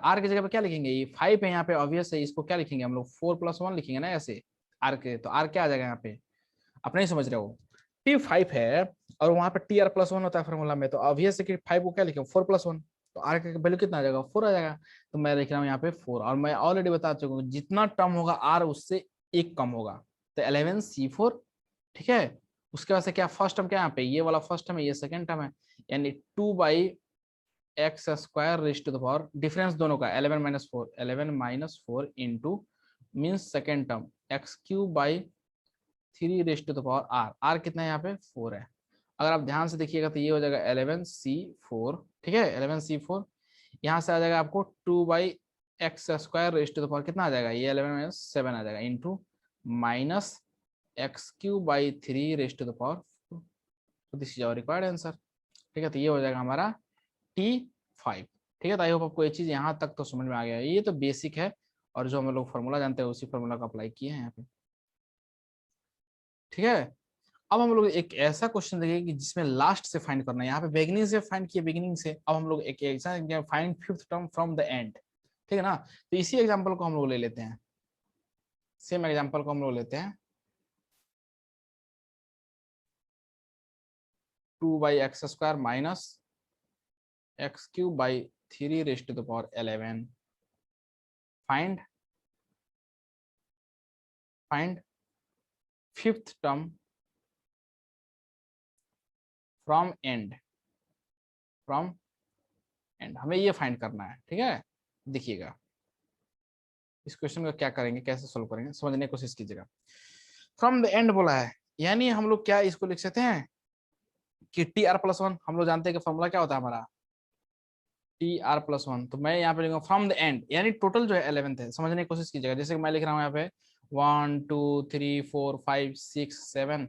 Are की जगह पे क्या लिखेंगे, ये 5 है यहाँ पे, ऑब्वियस है, इसको क्या लिखेंगे हम लोग 4+1 लिखेंगे ना ऐसे आर के, तो आर क्या आ जाएगा यहाँ पे, आप नहीं समझ रहे हो, T5 है और वहां पे TR+1 होता है फॉर्मूला में, तो ऑब्वियस है कि 5 को क्या लिखेंगे 4+1, तो आर का वैल्यू कितना आ जाएगा 4 आ जाएगा, तो मैं लिख रहा हूँ यहाँ पे 4, और मैं ऑलरेडी बता चुका हूँ जितना टर्म होगा आर उससे एक कम होगा, तो 11C4, ठीक है। उसके बाद से क्या फर्स्ट टर्म क्या यहाँ पे, ये वाला फर्स्ट टर्म है, ये सेकंड टर्म है, यानी 2/x² raise to the power, difference दोनों का 11-4 into means second term x³ raise to the power R, R कितना है यहाँ पे 4 है। अगर आप ध्यान से देखिएगा तो ये हो जाएगा 11C4, ठीक है 11C4, यहाँ से आ जाएगा आपको 2/x² raise to the power कितना आ जाएगा, ये 11-7 आ जाएगा, into minus x³ raise to the power, तो this is our required answer, ठीक है। तो ये हो जाएगा हमारा T5, ठीक है। तो आई होप आपको ये चीज यहाँ तक तो समझ में आ गया है, ये तो बेसिक है, और जो हम लोग फॉर्मूला जानते हैं उसी फॉर्मूला को अप्लाई किए हैं यहाँ पे, ठीक है। अब हम लोग एक ऐसा क्वेश्चन देखेंगे कि जिसमें लास्ट से फाइंड करना है, यहाँ पे बिगिनिंग से फाइंड किया, बिगिनिंग से, अब हम लोग एक ऐसा find fifth term from the end, ठीक है ना। तो इसी एग्जाम्पल को हम लोग ले लेते हैं, सेम एग्जाम्पल को हम लोग लेते हैं, 2/x² minus x³ raise to the power 11, find fifth term from end, हमें ये फाइंड करना है, ठीक है। देखिएगा इस क्वेश्चन का क्या करेंगे, कैसे सोल्व करेंगे, समझने की कोशिश कीजिएगा। फ्रॉम द एंड बोला है, यानी हम लोग क्या इसको लिख सकते हैं कि TR+1, हम लोग जानते हैं कि फॉर्मूला क्या होता है हमारा TR+1, तो मैं यहाँ पे लिखूंगा फ्रॉम द एंड, यानी टोटल जो है 11th है, समझने की कोशिश कीजिएगा। जैसे कि मैं लिख रहा हूँ यहाँ पे 1 2 3 4 5 6 7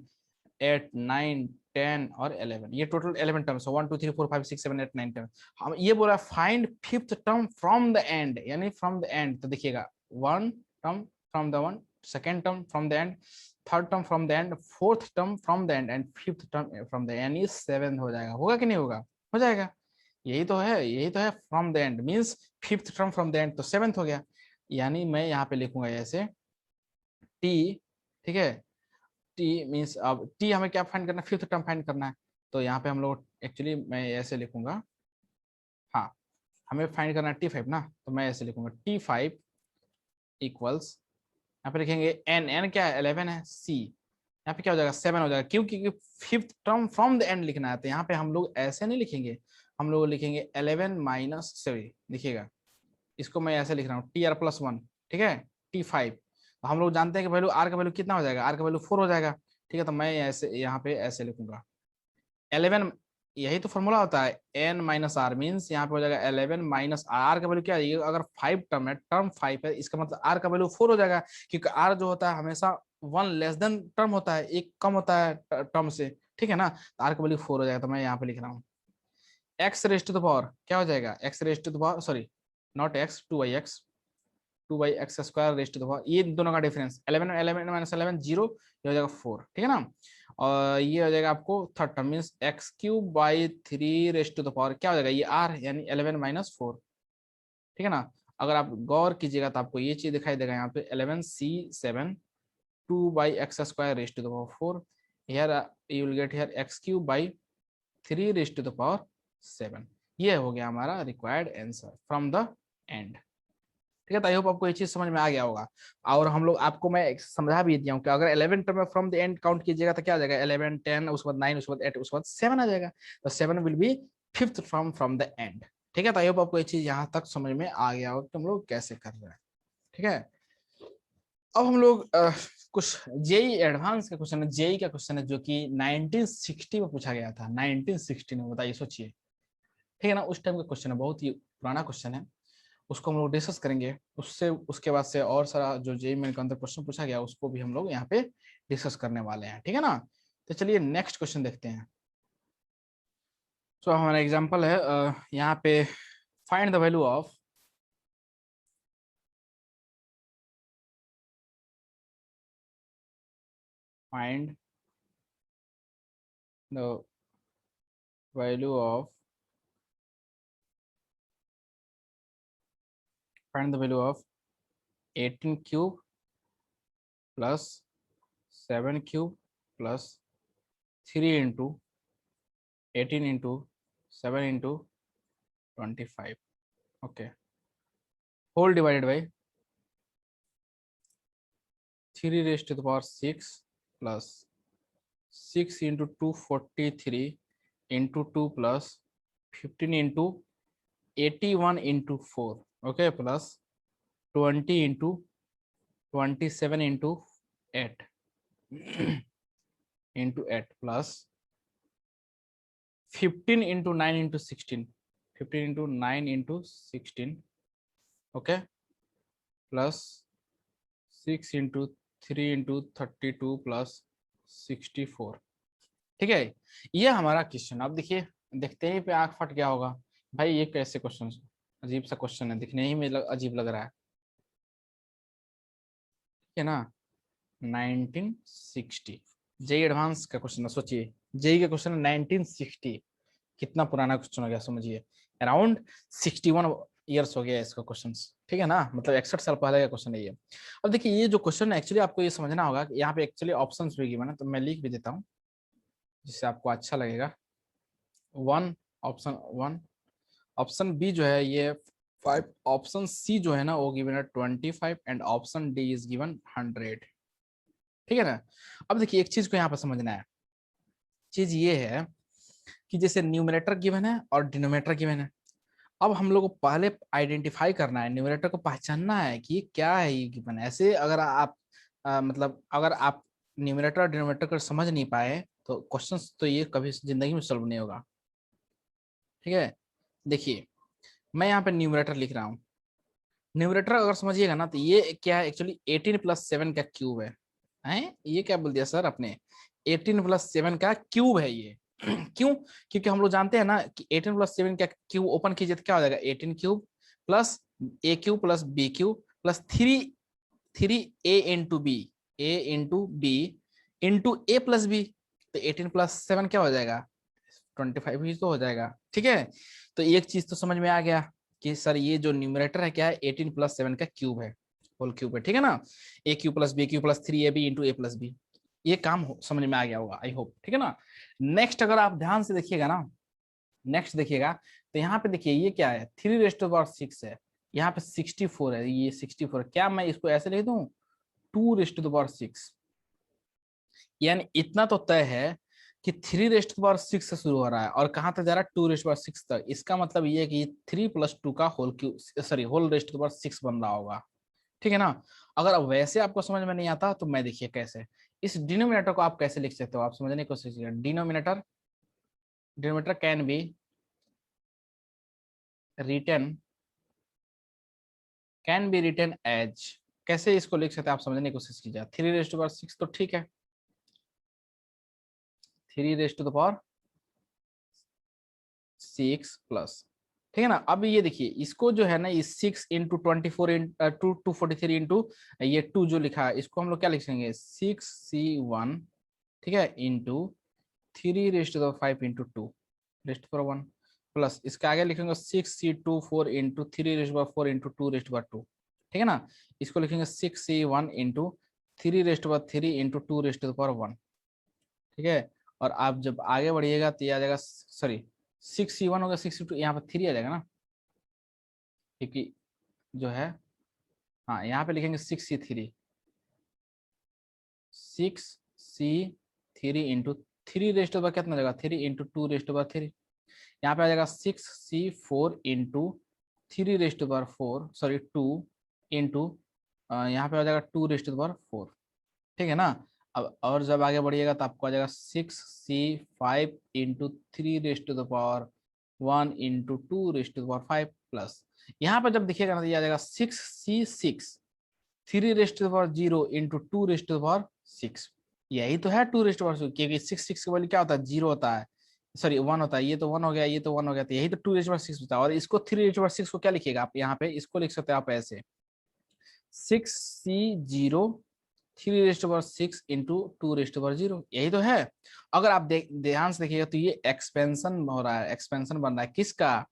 8 9 10 और 11, ये टोटल 11 टर्म्स, 1 2 3 4 5 6 7 8 9 10। हम ये बोला find fifth term from the and, यानी फ्रॉम द एंड, तो देखिएगा one term from the one, second term from the and, third term from the and, fourth term from the and, and fifth term from the, यानी 7 हो जाएगा, होगा कि नहीं होगा, हो जाएगा, यही तो है, यही तो है from the and means fifth term from the and, तो 7th हो गया। यानी मैं यहाँ पे लिखूंगा ऐसे टी, ठीक है, टी मीन्स, अब टी हमें क्या फाइंड करना है, फिफ्थ टर्म फाइंड करना है, तो यहाँ पे हम लोग एक्चुअली मैं ऐसे लिखूंगा, हाँ हमें फाइंड करना है T5 ना, तो मैं ऐसे लिखूंगा T5 इक्वल्स, यहाँ पे लिखेंगे एन, एन क्या है 11 है, सी यहाँ पे क्या हो जाएगा 7 हो जाएगा, क्यों, क्योंकि fifth term from the and लिखना है, तो यहाँ पे हम लोग ऐसे नहीं लिखेंगे, हम लोग लिखेंगे 11 माइनस, सॉरी देखिएगा इसको मैं ऐसे लिख रहा हूँ TR+1, ठीक है T5, तो हम लोग जानते हैं कि वैल्यू आर का वैल्यू कितना हो जाएगा, आर का वैल्यू 4 हो जाएगा, ठीक है। तो मैं ऐसे यहाँ पे ऐसे लिखूंगा 11, यही तो फॉर्मूला होता है n-r मीन्स यहाँ पे हो जाएगा 11 - r का वैल्यू क्या है, अगर 5 टर्म है, टर्म 5 है, इसका मतलब r का वैल्यू 4 हो जाएगा, क्योंकि r जो होता है हमेशा 1 लेस देन टर्म होता है, एक कम होता है टर्म से, ठीक है ना, तो r का वैल्यू 4 हो जाएगा, तो मैं यहाँ पे लिख रहा हूँ x raise to the power क्या हो जाएगा, x raise to the power, sorry not x, 2/x² raise to the power, ये दोनों का डिफरेंस 11 11 - 11 0, ये हो जाएगा 4, ठीक है ना। और ये हो जाएगा आपको third term means x³ raise to the power क्या हो जाएगा, ये r, यानी 11 - 4, ठीक है ना। अगर आप गौर कीजिएगा तो आपको ये चीज दिखाई देगा यहाँ पे 11C7 2/x² raise to the power 4, here you will get here x³ 3 raise to the power 7, ये हो गया हमारा required answer from the end, ठीक है। तो आई होप आपको ये चीज समझ में आ गया होगा, और हम लोग आपको मैं समझा भी दिया हूँ कि अगर 11 टर्म में फ्रॉम द एंड काउंट कीजिएगा तो क्या आ जाएगा 11 10, उसके बाद 9, उसके बाद 8, उसके बाद 7 आ जाएगा, तो 7 will be fifth from the end, ठीक है। तो आई होप आपको ये चीज यहाँ तक समझ में आ गया होगा कि हम लोग कैसे कर रहे हैं, ठीक है। अब हम लोग कुछ जेई एडवांस का क्वेश्चन है, जेई का क्वेश्चन है जो कि 1960 में पूछा गया था, 1960 में, बताइए सोचिए, ठीक है ना, उस टाइम का क्वेश्चन है, बहुत ही पुराना क्वेश्चन है, उसको हम लोग डिस्कस करेंगे, उससे उसके बाद से और सारा जो जेई मेन के अंदर प्रश्न पूछा गया उसको भी हम लोग यहाँ पे डिस्कस करने वाले हैं, ठीक है ना। तो चलिए नेक्स्ट क्वेश्चन देखते हैं। तो हमारा एग्जांपल है यहाँ पे find the value of find the value of find the value of 18 cube plus 7 cube plus 3 into 18 into 7 into 25. Okay, whole divided by 3 raised to the power 6 plus 6 into 243 into 2 plus 15 into 81 into 4. Okay, plus 20 into 27 into 8 into 8 plus 15 into 9 into 16. 15 into 9 into 16. Okay, plus 6 into 3 into 32 plus 64. ठीक है, ये हमारा question. अब देखिए, देखते ही पे आंख फट गया होगा, भाई ये कैसे क्वेश्चन, अजीब सा क्वेश्चन है, दिखने ही में अजीब लग रहा है, ठीक है ना। 1960 जेई एडवांस का क्वेश्चन है, सोचिए जेई का क्वेश्चन है 1960, कितना पुराना क्वेश्चन हो गया समझिए, अराउंड 61 ईयर्स हो गया इसका क्वेश्चन, ठीक है ना, मतलब 61 साल पहले का क्वेश्चन है ये। अब देखिए ये जो क्वेश्चन है एक्चुअली आपको ये समझना होगा कि यहाँ पे एक्चुअली ऑप्शंस भी गिवन है, तो मैं लिख भी देता हूँ जिससे आपको अच्छा लगेगा। ऑप्शन 1, ऑप्शन बी जो है ये 5, ऑप्शन सी जो है ना वो गिवन है 25 and option D is given 100, ठीक है ना। अब देखिए एक चीज को यहाँ पर समझना है, चीज ये है कि जैसे न्यूमरेटर गिवन है और डिनोमिनेटर गिवन है, अब हम लोग को पहले आइडेंटिफाई करना है, न्यूमरेटर को पहचानना है कि ये क्या है ये गिवन। ऐसे अगर आप मतलब अगर आप न्यूमरेटर और डिनोमिनेटर को समझ नहीं पाए तो क्वेश्चंस तो ये कभी जिंदगी में सॉल्व नहीं होगा, ठीक है। देखिए मैं यहाँ पे न्यूमरेटर लिख रहा हूँ, न्यूमरेटर अगर समझिएगा ना तो ये क्या है एक्चुअली 18 प्लस 7 का क्यूब है ये क्या बोल दिया सर आपने, 18 प्लस 7 का क्यूब है ये क्यों, क्योंकि हम लोग जानते हैं ना कि 18 प्लस 7 का क्यूब ओपन कीजिए तो क्या हो जाएगा 18 cube plus A cube plus B cube plus 3 A into B into A plus B, तो 18 प्लस 7 क्या हो जाएगा 25 ही तो हो जाएगा, ठीक है। तो एक चीज तो समझ में आ गया कि सर ये जो न्यूमरेटर है क्या है 18 प्लस 7 का क्यूब है, होल क्यूब है, ठीक है ना। A cube plus B cube plus 3ab into A plus B, ये काम समझ में आ गया होगा आई होप, ठीक है ना। नेक्स्ट अगर आप ध्यान से देखिएगा ना, नेक्स्ट देखिएगा तो यहाँ पे देखिए ये क्या है 3 रेस्ट टू पावर 6 है, यहाँ पे 64 है, ये 64 क्या मैं इसको ऐसे लिख दूं 2 रेस्ट टू पावर 6, यानी इतना तो तय है कि 3 रेस्ट पावर 6 से शुरू हो रहा है और कहां तक जा रहा है 2 रेस्ट पावर 6 तक। इसका मतलब ये है कि 3 प्लस 2 का whole cube sorry whole raised power 6 बन रहा होगा, ठीक है ना। अगर अब वैसे आपको समझ में नहीं आता तो मैं देखिए कैसे इस डिनोमिनेटर को आप कैसे लिख सकते हो, आप समझने की कोशिश कीजिए। Denominator can be written as, कैसे इसको लिख सकते हैं आप समझने की कोशिश कीजिए। 3 रेस्ट पावर 6 तो ठीक है, 3 raised to the power 6 plus, ठीक है ना। अब ये देखिए इसको जो है ना ये 6 इंटू 24 टू 43 इंटू ये 2 जो लिखा है इसको हम लोग क्या लिखेंगे 6c1, ठीक है, into 3 raised to 5 into 2 raised पर 1 प्लस इसके आगे लिखेंगे 6c24 इंटू 3 रेस्ट पर 4 इंटू 2 रेस्ट पर 2, ठीक है ना। इसको लिखेंगे 6c1 इंटू 3 रेस्ट पर 3 इंटू 2 रेस्ट पर 1, ठीक है। और आप जब आगे बढ़िएगा तो ये आ जाएगा सॉरी 6c1 होगा 6c2 यहाँ पर 3 आ जाएगा ना, क्योंकि जो है हाँ यहाँ पे लिखेंगे 6c3 इंटू 3 रेस्ट पर कितना जाएगा 3 इंटू 2 रेस्ट पर 3, यहाँ पे आ जाएगा 6c4 इंटू 3 रेस्ट पर 4 सॉरी 2 इंटू यहाँ पे आ जाएगा 2 रेस्ट पर 4, ठीक है ना। अब और जब आगे बढ़िएगा तो आपको आ जाएगा 6c5 into 3 raised to the power 1 into 2 raised to the power 5 plus यहाँ पर जब देखिएगा ना तो ये आ जाएगा 6c6 3 raised to the power 0 into 2 raised to the power 6, यही तो है 2 रेस्ट टू द पावर 6, क्योंकि 6 का वैल्यू क्या होता है 0 होता है, सॉरी 1 होता है, ये तो 1 हो गया, ये तो 1 हो गया, तो यही तो 2 रेस्ट टू द पावर 6 होता है। और इसको 3 रेस्ट टू द पावर 6 को क्या लिखिएगा आप यहाँ पे, इसको लिख सकते हैं आप ऐसे 6c0 3 rest power 6 into 2 rest power 0, यही तो है। अगर आप ध्यान से देखिएगा तो ये एक्सपेंशन हो रहा है, एक्सपेंशन बन रहा है किसका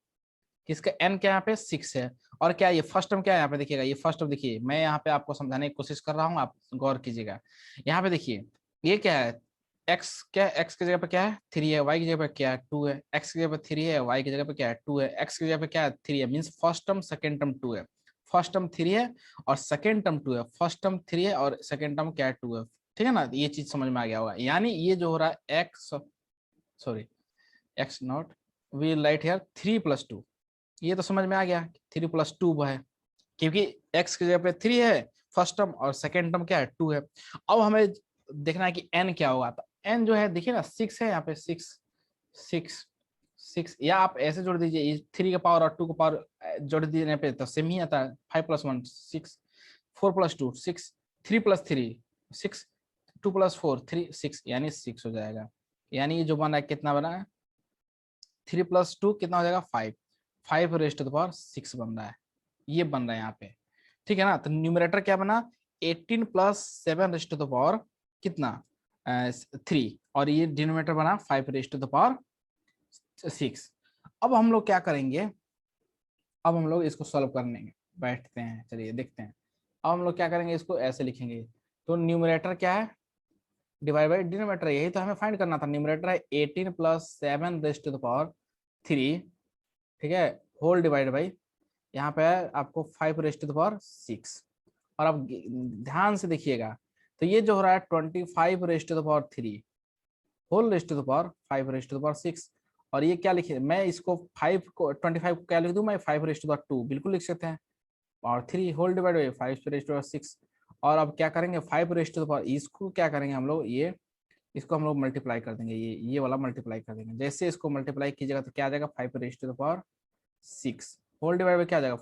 किसका n क्या यहाँ पे 6 है, और क्या ये फर्स्ट टर्म क्या है यहाँ पे देखिएगा, ये फर्स्ट टर्म देखिए, मैं यहाँ पे आपको समझाने की कोशिश कर रहा हूँ, आप गौर कीजिएगा। यहाँ पे देखिए ये क्या है, x क्या है, x की जगह पे क्या है 3 है, y की जगह पे क्या है 2 है, x की जगह पे 3 है, y की जगह पे क्या है 2 है, x की जगह पे क्या है 3 है, means first term second term 2 है, फर्स्ट टर्म 3 है और सेकंड टर्म 2 है, फर्स्ट टर्म 3 है और सेकंड टर्म क्या है 2 है। ठीक है ना, ये चीज समझ में आ गया होगा। यानी ये जो हो रहा है x, sorry x not, we write here 3 + 2, ये तो समझ में आ गया 3 + 2 है, क्योंकि x की जगह पे 3 है फर्स्ट टर्म और सेकंड टर्म क्या है 2 है। अब हमें देखना है कि n क्या होगा, तो n जो है देखिए ना 6 है यहाँ पे, 6, या आप ऐसे जोड़ दीजिए 3 का पावर और 2 का पावर जोड़ देने पे तो सेम ही आता है, 5 + 1 6, 4 + 2 6, 3 + 3 6, 2 + 4 3 6, यानी 6 हो जाएगा। यानी ये जो बना है कितना बना है, 3 + 2 कितना हो जाएगा 5, 5 raised to the power 6 बन रहा है, ये बन रहा है यहाँ पे। ठीक है ना, तो न्यूमरेटर क्या बना 18 + 7 raised to the power कितना 3, और ये डिनोमिनेटर बना 5 raised to the power 6। अब हम लोग क्या करेंगे, अब हम लोग इसको सॉल्व करने बैठते हैं, चलिए देखते हैं। अब हम लोग क्या करेंगे, इसको ऐसे लिखेंगे, तो न्यूमरेटर क्या है डिवाइड बाई डिनोमिनेटर, यही तो हमें फाइंड करना था। न्यूमरेटर है 18 + 7 raised to the power 3, ठीक है, होल डिवाइड बाई यहाँ पे है आपको 5 raised to the power 6। और अब ध्यान से देखिएगा, तो ये जो हो रहा है 25 raised to the power 3 whole raised to the power 5 raised to the power 6। और ये क्या लिखे, मैं इसको 5 को 25 को क्या लिख दूं मैं 5 raised to the power 2 बिल्कुल लिख सकते हैं, और 3 whole divide by 5 raised to the power 6। और अब क्या करेंगे 5 raised to the power, इसको क्या करेंगे हम लोग, ये इसको हम लोग मल्टीप्लाई कर देंगे, ये वाला मल्टीप्लाई कर देंगे। जैसे इसको मल्टीप्लाई कीजिएगा तो क्या आ जाएगा 5 raised to the power 6 whole divide by क्या आ जाएगा